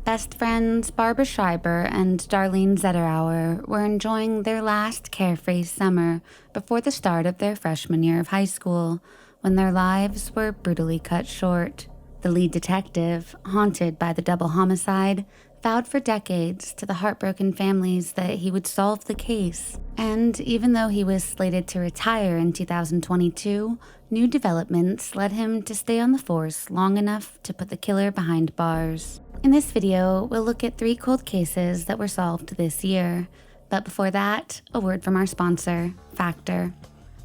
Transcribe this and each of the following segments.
Best friends Barbara Schreiber and Darlene Zetterower were enjoying their last carefree summer before the start of their freshman year of high school, when their lives were brutally cut short. The lead detective, haunted by the double homicide, vowed for decades to the heartbroken families that he would solve the case. And even though he was slated to retire in 2022, new developments led him to stay on the force long enough to put the killer behind bars. In this video, we'll look at 3 cold cases that were solved this year. But before that, a word from our sponsor, Factor.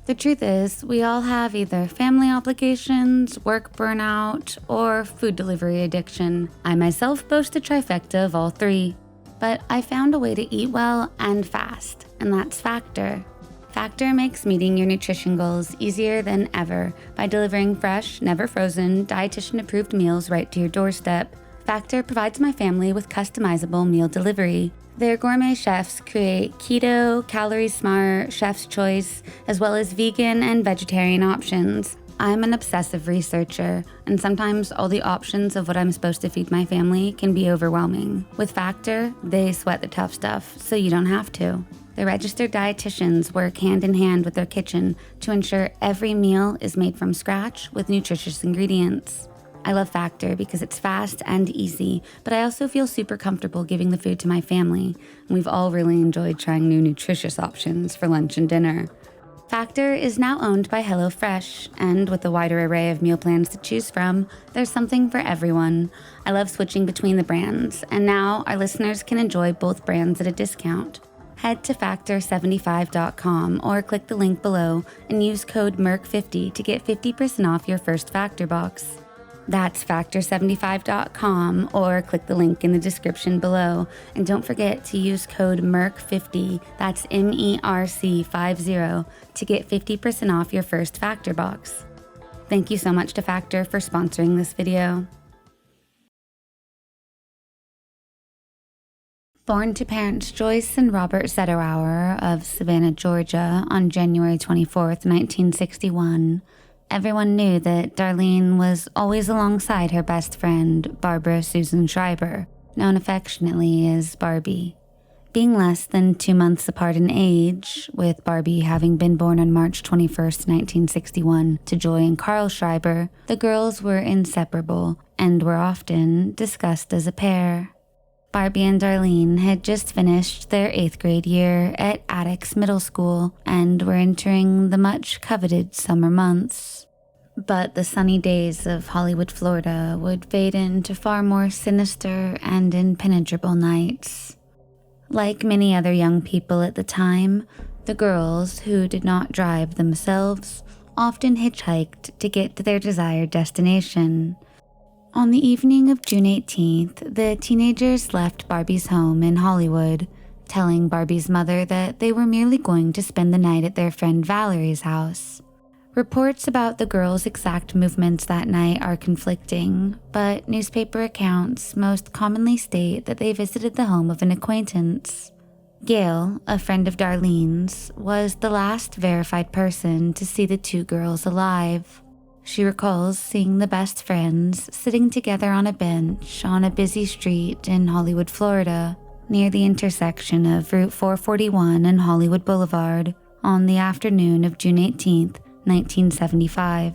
The truth is, we all have either family obligations, work burnout, or food delivery addiction. I myself boast a trifecta of all 3. But I found a way to eat well and fast, and that's Factor. Factor makes meeting your nutrition goals easier than ever by delivering fresh, never frozen, dietitian-approved meals right to your doorstep. Factor provides my family with customizable meal delivery. Their gourmet chefs create keto, calorie-smart, chef's choice, as well as vegan and vegetarian options. I'm an obsessive researcher, and sometimes all the options of what I'm supposed to feed my family can be overwhelming. With Factor, they sweat the tough stuff, so you don't have to. The registered dietitians work hand in hand with their kitchen to ensure every meal is made from scratch with nutritious ingredients. I love Factor because it's fast and easy, but I also feel super comfortable giving the food to my family, and we've all really enjoyed trying new nutritious options for lunch and dinner. Factor is now owned by HelloFresh, and with a wider array of meal plans to choose from, there's something for everyone. I love switching between the brands, and now our listeners can enjoy both brands at a discount. Head to factor75.com or click the link below and use code MERC50 to get 50% off your first Factor box. That's factor75.com or click the link in the description below. And don't forget to use code MERC50, that's MERC50, to get 50% off your first Factor box. Thank you so much to Factor for sponsoring this video. Born to parents Joyce and Robert Zetterower of Savannah, Georgia, on January 24, 1961, everyone knew that Darlene was always alongside her best friend, Barbara Susan Schreiber, known affectionately as Barbie. Being less than 2 months apart in age, with Barbie having been born on March 21, 1961, to Joy and Carl Schreiber, the girls were inseparable and were often discussed as a pair. Barbie and Darlene had just finished their 8th grade year at Attucks Middle School and were entering the much coveted summer months. But the sunny days of Hollywood, Florida would fade into far more sinister and impenetrable nights. Like many other young people at the time, the girls, who did not drive themselves, often hitchhiked to get to their desired destination. On the evening of June 18th, the teenagers left Barbie's home in Hollywood, telling Barbie's mother that they were merely going to spend the night at their friend Valerie's house. Reports about the girls' exact movements that night are conflicting, but newspaper accounts most commonly state that they visited the home of an acquaintance. Gail, a friend of Darlene's, was the last verified person to see the 2 girls alive. She recalls seeing the best friends sitting together on a bench on a busy street in Hollywood, Florida, near the intersection of Route 441 and Hollywood Boulevard, on the afternoon of June 18, 1975.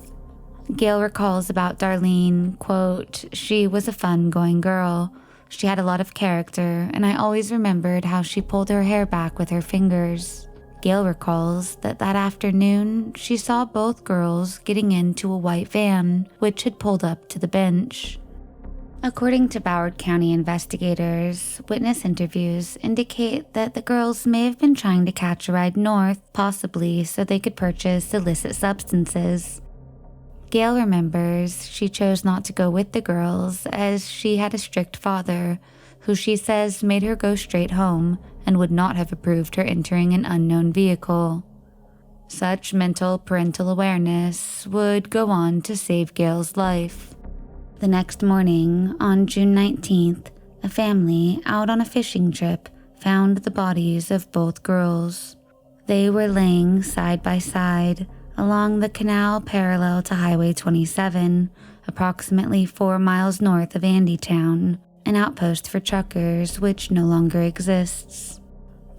Gail recalls about Darlene, quote, "She was a fun-going girl. She had a lot of character, and I always remembered how she pulled her hair back with her fingers." Gail recalls that afternoon, she saw both girls getting into a white van, which had pulled up to the bench. According to Broward County investigators, witness interviews indicate that the girls may have been trying to catch a ride north, possibly so they could purchase illicit substances. Gail remembers she chose not to go with the girls as she had a strict father, who she says made her go straight home and would not have approved her entering an unknown vehicle. Such mental parental awareness would go on to save Gail's life. The next morning, on June 19th, a family out on a fishing trip found the bodies of both girls. They were laying side by side along the canal parallel to Highway 27, approximately 4 miles north of Andytown, an outpost for truckers which no longer exists.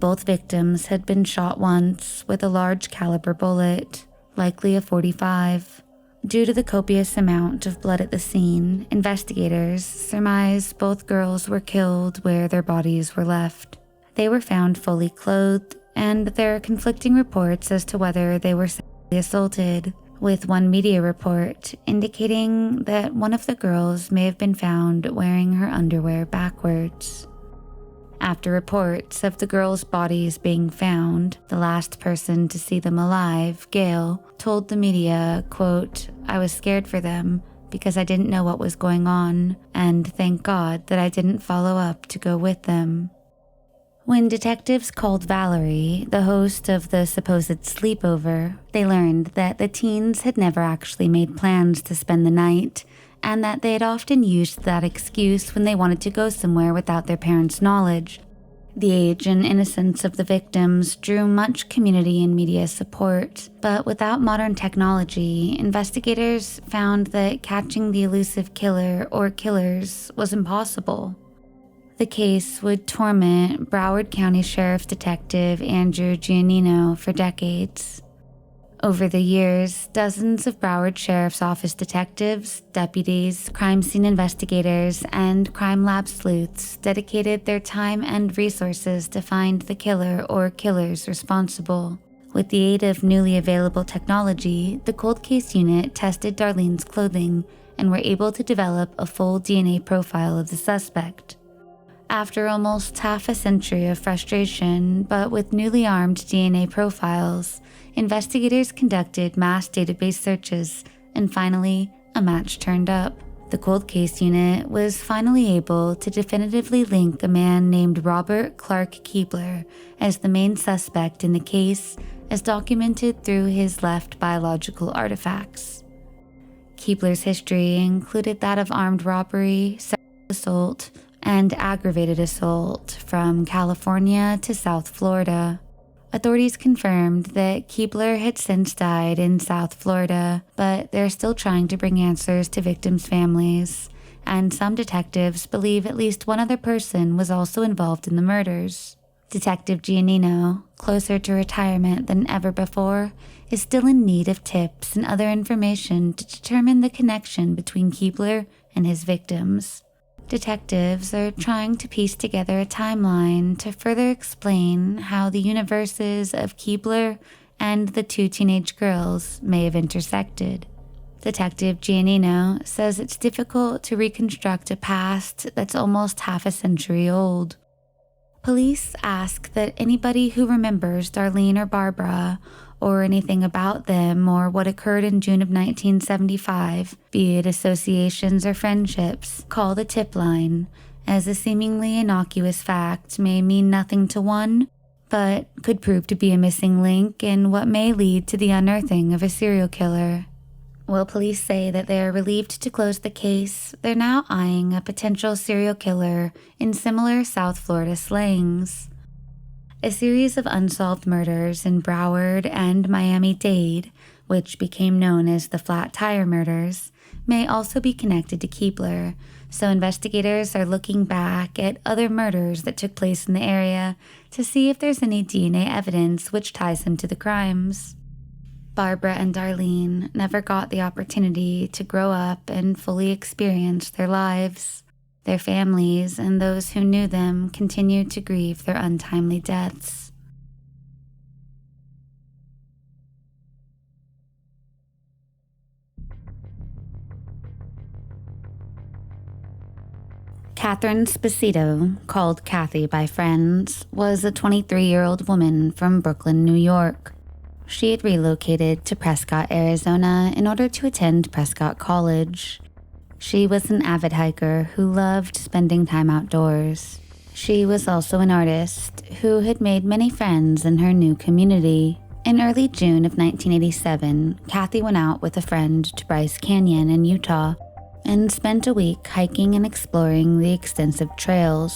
Both victims had been shot once with a large caliber bullet, likely a .45. Due to the copious amount of blood at the scene, investigators surmise both girls were killed where their bodies were left. They were found fully clothed, and there are conflicting reports as to whether they were sexually assaulted, with one media report indicating that one of the girls may have been found wearing her underwear backwards. After reports of the girls' bodies being found, the last person to see them alive, Gail, told the media, quote, "I was scared for them because I didn't know what was going on, and thank God that I didn't follow up to go with them." When detectives called Valerie, the host of the supposed sleepover, they learned that the teens had never actually made plans to spend the night, and that they had often used that excuse when they wanted to go somewhere without their parents' knowledge. The age and innocence of the victims drew much community and media support, but without modern technology, investigators found that catching the elusive killer or killers was impossible. The case would torment Broward County Sheriff's Detective Andrew Giannino for decades. Over the years, dozens of Broward Sheriff's Office detectives, deputies, crime scene investigators, and crime lab sleuths dedicated their time and resources to find the killer or killers responsible. With the aid of newly available technology, the cold case unit tested Darlene's clothing and were able to develop a full DNA profile of the suspect. After almost half a century of frustration, but with newly armed DNA profiles, investigators conducted mass database searches, and finally, a match turned up. The cold case unit was finally able to definitively link a man named Robert Clark Keebler as the main suspect in the case, as documented through his left biological artifacts. Keebler's history included that of armed robbery, sexual assault, and aggravated assault from California to South Florida. Authorities confirmed that Keebler had since died in South Florida, but they're still trying to bring answers to victims' families, and some detectives believe at least one other person was also involved in the murders. Detective Giannino, closer to retirement than ever before, is still in need of tips and other information to determine the connection between Keebler and his victims. Detectives are trying to piece together a timeline to further explain how the universes of Keebler and the two teenage girls may have intersected. Detective Giannino says it's difficult to reconstruct a past that's almost half a century old. Police ask that anybody who remembers Darlene or Barbara, or anything about them or what occurred in June of 1975, be it associations or friendships, call the tip line, as a seemingly innocuous fact may mean nothing to one, but could prove to be a missing link in what may lead to the unearthing of a serial killer. While police say that they are relieved to close the case, they're now eyeing a potential serial killer in similar South Florida slangs. A series of unsolved murders in Broward and Miami-Dade, which became known as the Flat Tire Murders, may also be connected to Keebler, so investigators are looking back at other murders that took place in the area to see if there's any DNA evidence which ties him to the crimes. Barbara and Darlene never got the opportunity to grow up and fully experience their lives. Their families and those who knew them continued to grieve their untimely deaths. Catherine Spacito, called Kathy by friends, was a 23-year-old woman from Brooklyn, New York. She had relocated to Prescott, Arizona in order to attend Prescott College. She was an avid hiker who loved spending time outdoors. She was also an artist who had made many friends in her new community. In early June of 1987, Kathy went out with a friend to Bryce Canyon in Utah and spent a week hiking and exploring the extensive trails.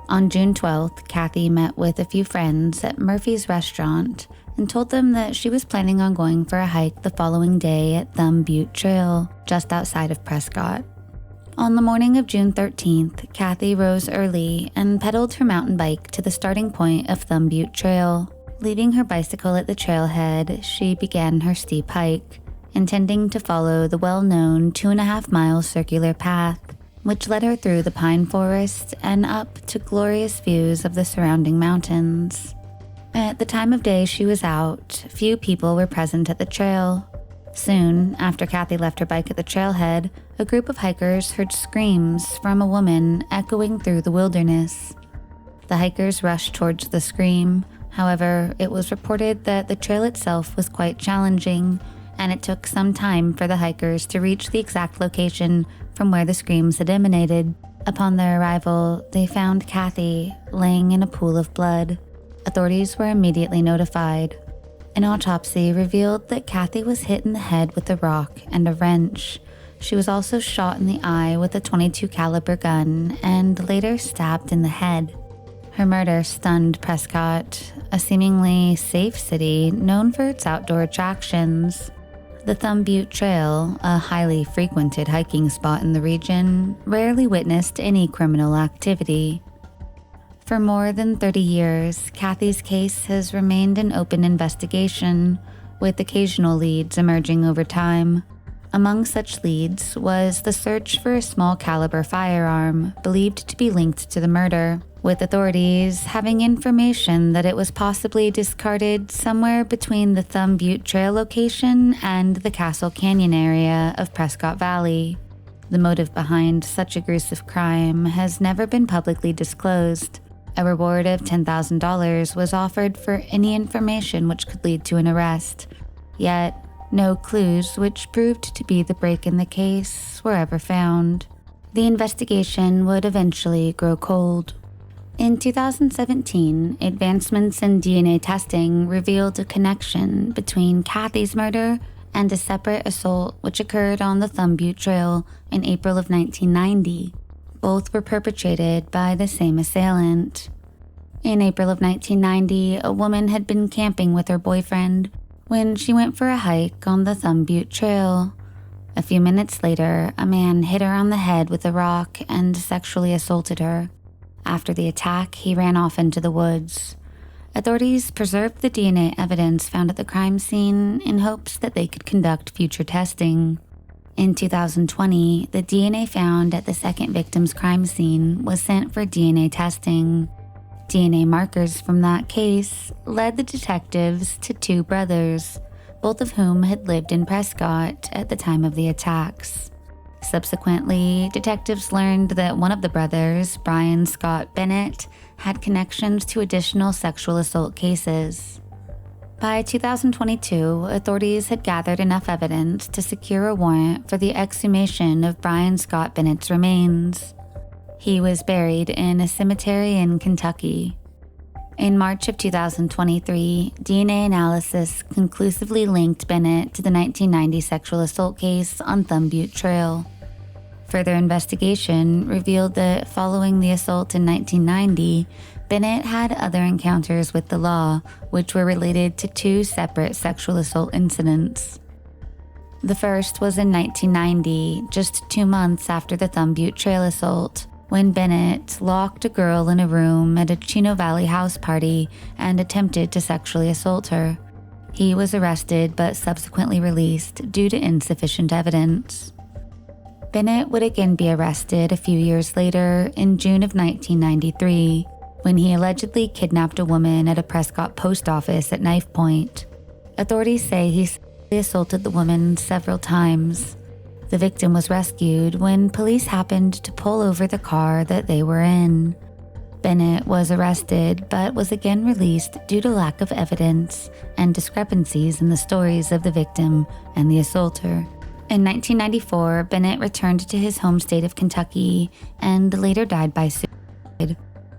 On June 12th, Kathy met with a few friends at Murphy's restaurant and told them that she was planning on going for a hike the following day at Thumb Butte Trail, just outside of Prescott. On the morning of June 13th, Kathy rose early and pedaled her mountain bike to the starting point of Thumb Butte Trail. Leaving her bicycle at the trailhead, she began her steep hike, intending to follow the well-known 2.5-mile circular path, which led her through the pine forest and up to glorious views of the surrounding mountains. At the time of day she was out, few people were present at the trail. Soon, after Kathy left her bike at the trailhead, a group of hikers heard screams from a woman echoing through the wilderness. The hikers rushed towards the scream. However, it was reported that the trail itself was quite challenging, and it took some time for the hikers to reach the exact location from where the screams had emanated. Upon their arrival, they found Kathy laying in a pool of blood. Authorities were immediately notified. An autopsy revealed that Kathy was hit in the head with a rock and a wrench. She was also shot in the eye with a .22 caliber gun and later stabbed in the head. Her murder stunned Prescott, a seemingly safe city known for its outdoor attractions. The Thumb Butte Trail, a highly frequented hiking spot in the region, rarely witnessed any criminal activity. For more than 30 years, Kathy's case has remained an open investigation, with occasional leads emerging over time. Among such leads was the search for a small caliber firearm believed to be linked to the murder, with authorities having information that it was possibly discarded somewhere between the Thumb Butte Trail location and the Castle Canyon area of Prescott Valley. The motive behind such a gruesome crime has never been publicly disclosed. A reward of $10,000 was offered for any information which could lead to an arrest. Yet, no clues which proved to be the break in the case were ever found. The investigation would eventually grow cold. In 2017, advancements in DNA testing revealed a connection between Kathy's murder and a separate assault which occurred on the Thumb Butte Trail in April of 1990. Both were perpetrated by the same assailant. In April of 1990, a woman had been camping with her boyfriend when she went for a hike on the Thumb Butte Trail. A few minutes later, a man hit her on the head with a rock and sexually assaulted her. After the attack, he ran off into the woods. Authorities preserved the DNA evidence found at the crime scene in hopes that they could conduct future testing. In 2020, the DNA found at the second victim's crime scene was sent for DNA testing. DNA markers from that case led the detectives to two brothers, both of whom had lived in Prescott at the time of the attacks. Subsequently, detectives learned that one of the brothers, Brian Scott Bennett, had connections to additional sexual assault cases. By 2022, authorities had gathered enough evidence to secure a warrant for the exhumation of Brian Scott Bennett's remains. He was buried in a cemetery in Kentucky. In March of 2023, DNA analysis conclusively linked Bennett to the 1990 sexual assault case on Thumb Butte Trail. Further investigation revealed that following the assault in 1990, Bennett had other encounters with the law, which were related to two separate sexual assault incidents. The first was in 1990, just 2 months after the Thumb Butte Trail assault, when Bennett locked a girl in a room at a Chino Valley house party and attempted to sexually assault her. He was arrested but subsequently released due to insufficient evidence. Bennett would again be arrested a few years later in June of 1993, when he allegedly kidnapped a woman at a Prescott post office at knife point. Authorities say he sexually assaulted the woman several times. The victim was rescued when police happened to pull over the car that they were in. Bennett was arrested but was again released due to lack of evidence and discrepancies in the stories of the victim and the assaulter. In 1994, Bennett returned to his home state of Kentucky and later died by suicide.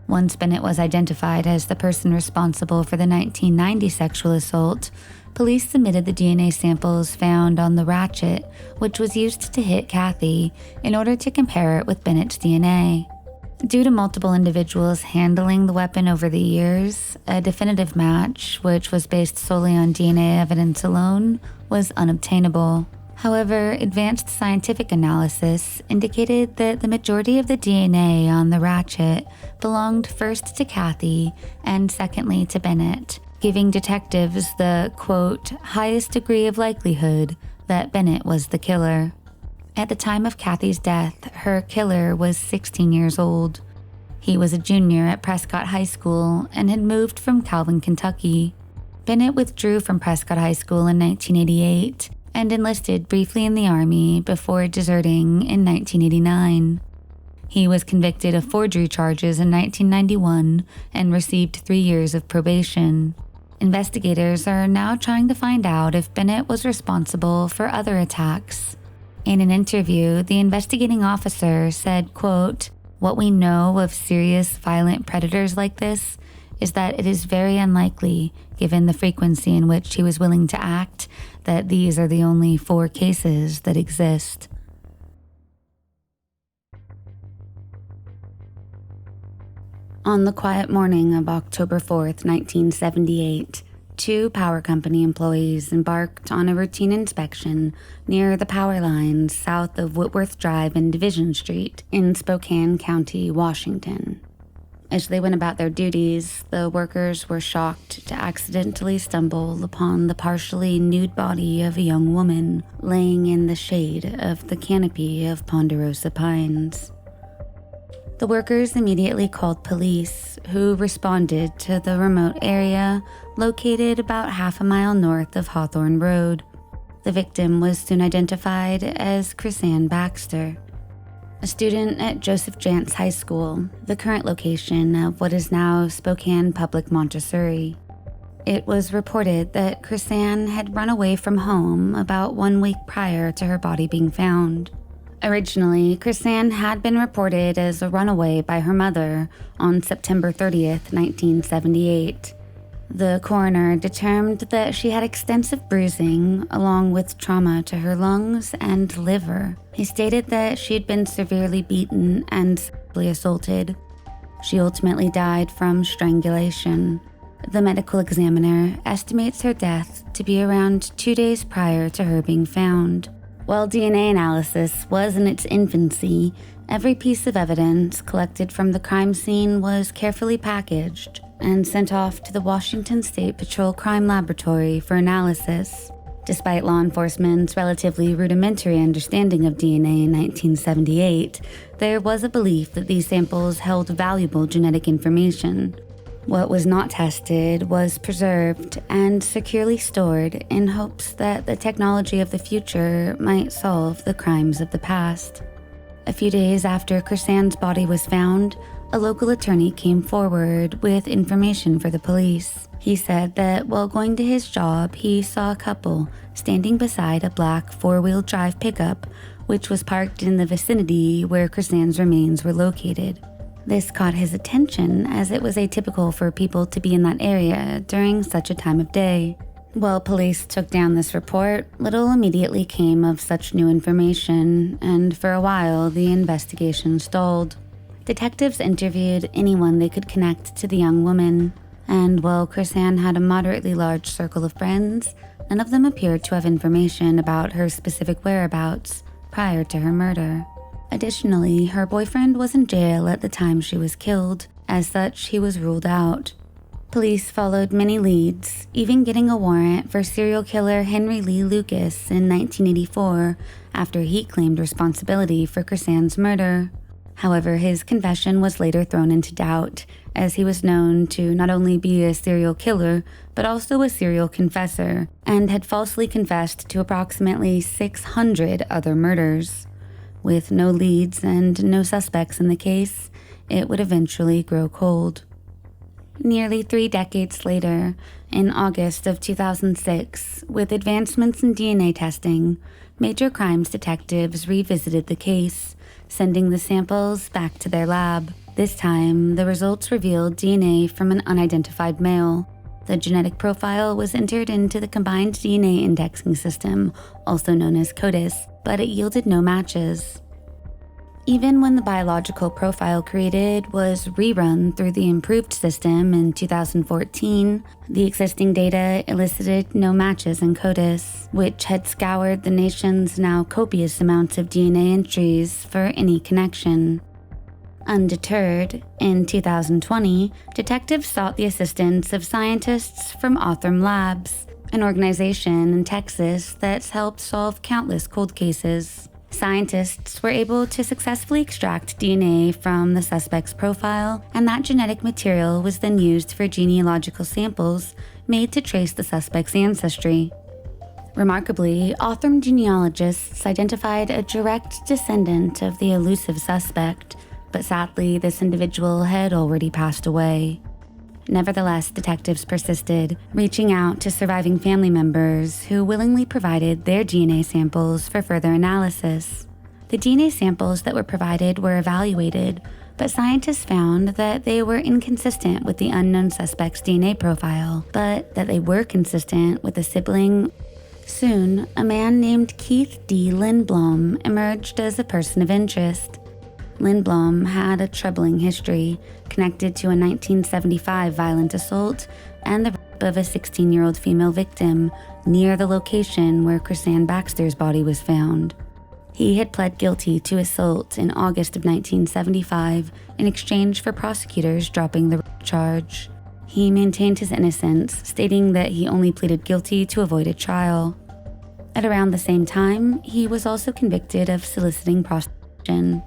Once Bennett was identified as the person responsible for the 1990 sexual assault, police submitted the DNA samples found on the ratchet, which was used to hit Kathy, in order to compare it with Bennett's DNA. Due to multiple individuals handling the weapon over the years, a definitive match, which was based solely on DNA evidence alone, was unobtainable. However, advanced scientific analysis indicated that the majority of the DNA on the ratchet belonged first to Kathy and secondly to Bennett, giving detectives the, quote, highest degree of likelihood that Bennett was the killer. At the time of Kathy's death, her killer was 16 years old. He was a junior at Prescott High School and had moved from Calvin, Kentucky. Bennett withdrew from Prescott High School in 1988 and enlisted briefly in the Army before deserting in 1989. He was convicted of forgery charges in 1991 and received 3 years of probation. Investigators are now trying to find out if Bennett was responsible for other attacks. In an interview, the investigating officer said, quote, "What we know of serious violent predators like this is that it is very unlikely, given the frequency in which he was willing to act, that these are the only 4 cases that exist." On the quiet morning of October 4th, 1978, 2 power company employees embarked on a routine inspection near the power lines south of Whitworth Drive and Division Street in Spokane County, Washington. As they went about their duties, the workers were shocked to accidentally stumble upon the partially nude body of a young woman laying in the shade of the canopy of ponderosa pines. The workers immediately called police, who responded to the remote area located about half a mile north of Hawthorne Road. The victim was soon identified as Chrisanne Baxter, a student at Joseph Jantz High School, the current location of what is now Spokane Public Montessori. It was reported that Chrisanne had run away from home about 1 week prior to her body being found. Originally, Chrisanne had been reported as a runaway by her mother on September 30th, 1978. The coroner determined that she had extensive bruising along with trauma to her lungs and liver. He stated that she had been severely beaten and sexually assaulted. She ultimately died from strangulation. The medical examiner estimates her death to be around 2 days prior to her being found. While DNA analysis was in its infancy, every piece of evidence collected from the crime scene was carefully packaged and sent off to the Washington State Patrol Crime Laboratory for analysis. Despite law enforcement's relatively rudimentary understanding of DNA in 1978, there was a belief that these samples held valuable genetic information. What was not tested was preserved and securely stored in hopes that the technology of the future might solve the crimes of the past. A few days after Chrisanne's body was found, a local attorney came forward with information for the police. He said that while going to his job, he saw a couple standing beside a black 4-wheel drive pickup, which was parked in the vicinity where Chrisanne's remains were located. This caught his attention, as it was atypical for people to be in that area during such a time of day. While police took down this report, little immediately came of such new information, and for a while the investigation stalled. Detectives interviewed anyone they could connect to the young woman, and while Chrisanne had a moderately large circle of friends, none of them appeared to have information about her specific whereabouts prior to her murder. Additionally, her boyfriend was in jail at the time she was killed. As such, he was ruled out. Police followed many leads, even getting a warrant for serial killer Henry Lee Lucas in 1984 after he claimed responsibility for Chrisanne's murder. However, his confession was later thrown into doubt, as he was known to not only be a serial killer, but also a serial confessor, and had falsely confessed to approximately 600 other murders. With no leads and no suspects in the case, it would eventually grow cold. Nearly 3 decades later, in August of 2006, with advancements in DNA testing, major crimes detectives revisited the case, sending the samples back to their lab. This time, the results revealed DNA from an unidentified male. The genetic profile was entered into the Combined DNA Indexing System, also known as CODIS, but it yielded no matches. Even when the biological profile created was rerun through the improved system in 2014, the existing data elicited no matches in CODIS, which had scoured the nation's now copious amounts of DNA entries for any connection. Undeterred, in 2020, detectives sought the assistance of scientists from Othram Labs, an organization in Texas that's helped solve countless cold cases. Scientists were able to successfully extract DNA from the suspect's profile, and that genetic material was then used for genealogical samples made to trace the suspect's ancestry. Remarkably, Othram genealogists identified a direct descendant of the elusive suspect, but sadly, this individual had already passed away. Nevertheless, detectives persisted, reaching out to surviving family members who willingly provided their DNA samples for further analysis. The DNA samples that were provided were evaluated, but scientists found that they were inconsistent with the unknown suspect's DNA profile, but that they were consistent with a sibling. Soon, a man named Keith D. Lindblom emerged as a person of interest. Lindblom had a troubling history, connected to a 1975 violent assault and the rape of a 16-year-old female victim near the location where Chrisanne Baxter's body was found. He had pled guilty to assault in August of 1975 in exchange for prosecutors dropping the rape charge. He maintained his innocence, stating that he only pleaded guilty to avoid a trial. At around the same time, he was also convicted of soliciting prostitution.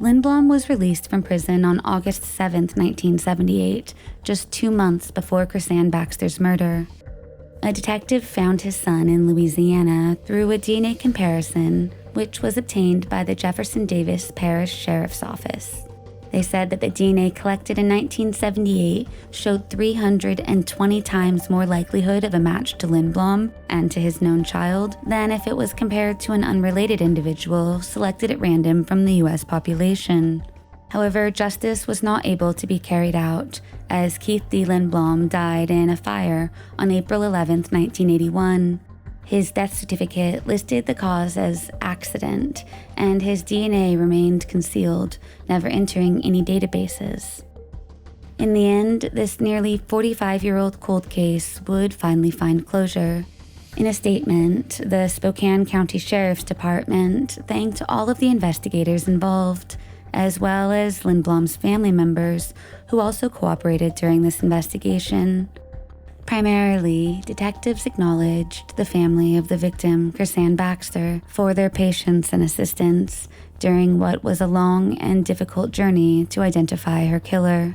Lindblom was released from prison on August 7, 1978, just 2 months before Chrisanne Baxter's murder. A detective found his son in Louisiana through a DNA comparison, which was obtained by the Jefferson Davis Parish Sheriff's Office. They said that the DNA collected in 1978 showed 320 times more likelihood of a match to Lindblom and to his known child than if it was compared to an unrelated individual selected at random from the U.S. population. However, justice was not able to be carried out, as Keith D. Lindblom died in a fire on April 11, 1981. His death certificate listed the cause as accident, and his DNA remained concealed, never entering any databases. In the end, this nearly 45-year-old cold case would finally find closure. In a statement, the Spokane County Sheriff's Department thanked all of the investigators involved, as well as Lindblom's family members, who also cooperated during this investigation. Primarily, detectives acknowledged the family of the victim, Chrisanne Baxter, for their patience and assistance during what was a long and difficult journey to identify her killer.